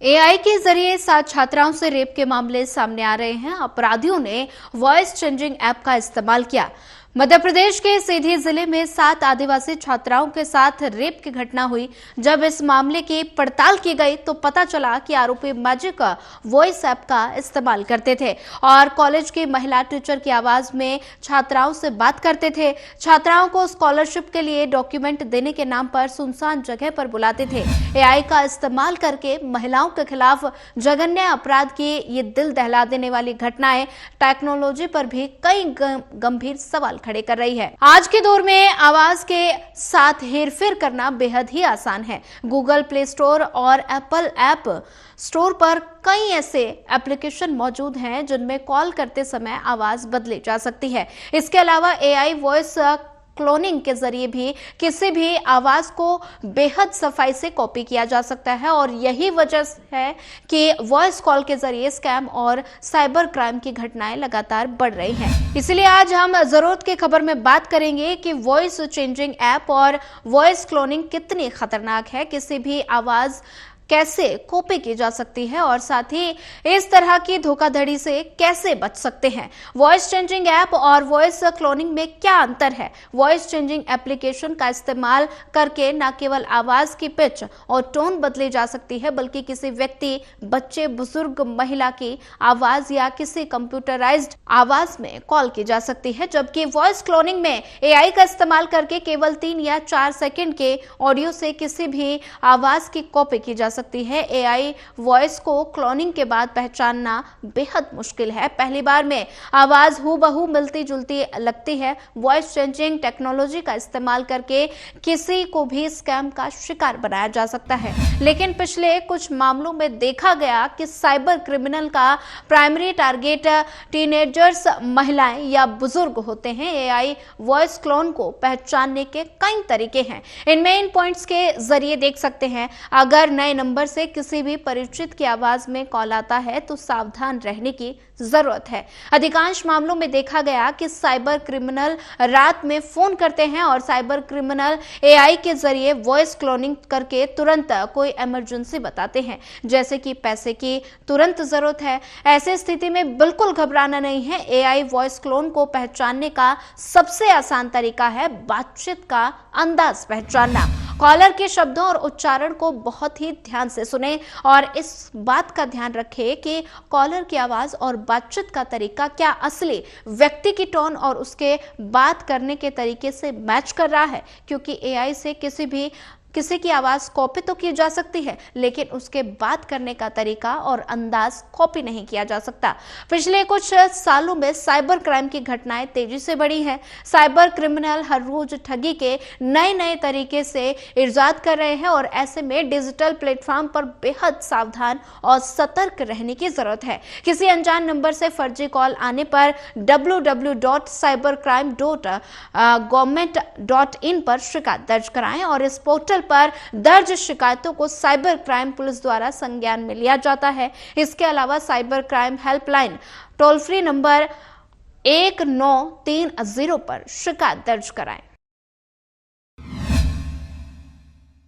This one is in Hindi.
एआई के जरिए 7 छात्राओं से रेप के मामले सामने आ रहे हैं। अपराधियों ने वॉइस चेंजिंग ऐप का इस्तेमाल किया। मध्य प्रदेश के सीधी जिले में 7 आदिवासी छात्राओं के साथ रेप की घटना हुई। जब इस मामले की पड़ताल की गई तो पता चला कि आरोपी मैजिक वॉइस ऐप का इस्तेमाल करते थे और कॉलेज की महिला टीचर की आवाज में छात्राओं से बात करते थे। छात्राओं को स्कॉलरशिप के लिए डॉक्यूमेंट देने के नाम पर सुनसान जगह पर बुलाते थे। एआई का इस्तेमाल करके महिलाओं के खिलाफ जघन्य अपराध की ये दिल दहला देने वाली घटनाएं टेक्नोलॉजी पर भी कई गंभीर सवाल खड़े कर रही है। आज के दौर में आवाज के साथ हेरफेर करना बेहद ही आसान है। गूगल प्ले स्टोर और एप्पल ऐप स्टोर पर कई ऐसे एप्लीकेशन मौजूद हैं जिनमें कॉल करते समय आवाज बदली जा सकती है। इसके अलावा एआई वॉइस क्लोनिंग के जरिए भी किसी भी आवाज को बेहद सफाई से कॉपी किया जा सकता है और यही वजह है कि वॉइस कॉल के जरिए स्कैम और साइबर क्राइम की घटनाएं लगातार बढ़ रही हैं। इसलिए आज हम जरूरत की खबर में बात करेंगे कि वॉइस चेंजिंग ऐप और वॉइस क्लोनिंग कितनी खतरनाक है, किसी भी आवाज कैसे कॉपी की जा सकती है और साथ ही इस तरह की धोखाधड़ी से कैसे बच सकते हैं। वॉइस चेंजिंग ऐप और वॉइस क्लोनिंग में क्या अंतर है? वॉइस चेंजिंग एप्लीकेशन का इस्तेमाल करके न केवल आवाज की पिच और टोन बदली जा सकती है बल्कि किसी व्यक्ति, बच्चे, बुजुर्ग, महिला की आवाज या किसी कंप्यूटराइज्ड आवाज में कॉल की जा सकती है। जबकि वॉइस क्लोनिंग में एआई का इस्तेमाल करके केवल 3 या 4 सेकंड के ऑडियो से किसी भी आवाज की कॉपी की जा सकती है। एआई वॉइस को क्लोनिंग के बाद पहचानना बेहद मुश्किल है। पहली बार में आवाज हूबहू मिलती जुलती लगती है। वॉइस चेंजिंग टेक्नोलॉजी का इस्तेमाल करके किसी को भी स्कैम का शिकार बनाया जा सकता है, लेकिन पिछले कुछ मामलों में देखा गया कि साइबर क्रिमिनल का प्राइमरी टारगेट टीनेजर्स, महिलाएं या बुजुर्ग होते हैं। एआई वॉइस क्लोन को पहचानने के कई तरीके हैं। इनमें इन पॉइंट्स के जरिए देख सकते हैं। अगर नए नंबर से किसी भी परिचित की आवाज में कॉल आता है तो सावधान रहने की जरूरत है। अधिकांश मामलों में देखा गया कि साइबर क्रिमिनल रात में फोन करते हैं और साइबर क्रिमिनल एआई के जरिए वॉइस क्लोनिंग करके तुरंत कोई इमरजेंसी बताते हैं, जैसे कि पैसे की तुरंत जरूरत है। ऐसी स्थिति में बिल्कुल घबराना नहीं है। एआई वॉइस क्लोन को पहचानने का सबसे आसान तरीका है बातचीत का अंदाज पहचानना। कॉलर के शब्दों और उच्चारण को बहुत ही ध्यान से सुने और इस बात का ध्यान रखें कि कॉलर की आवाज और बातचीत का तरीका क्या असली व्यक्ति की टोन और उसके बात करने के तरीके से मैच कर रहा है, क्योंकि एआई से किसी की आवाज कॉपी तो की जा सकती है लेकिन उसके बात करने का तरीका और अंदाज कॉपी नहीं किया जा सकता। पिछले कुछ सालों में साइबर क्राइम की घटनाएं तेजी से बढ़ी हैं। साइबर क्रिमिनल हर रोज ठगी के नए नए तरीके से इजाद कर रहे हैं और ऐसे में डिजिटल प्लेटफॉर्म पर बेहद सावधान और सतर्क रहने की जरूरत है। किसी अनजान नंबर से फर्जी कॉल आने पर www.cybercrime.government.in पर शिकायत दर्ज कराएं और इस पोर्टल पर दर्ज शिकायतों को साइबर क्राइम पुलिस द्वारा संज्ञान में लिया जाता है। इसके अलावा cyber crime helpline toll free number 1930 पर शिकायत दर्ज कराएं।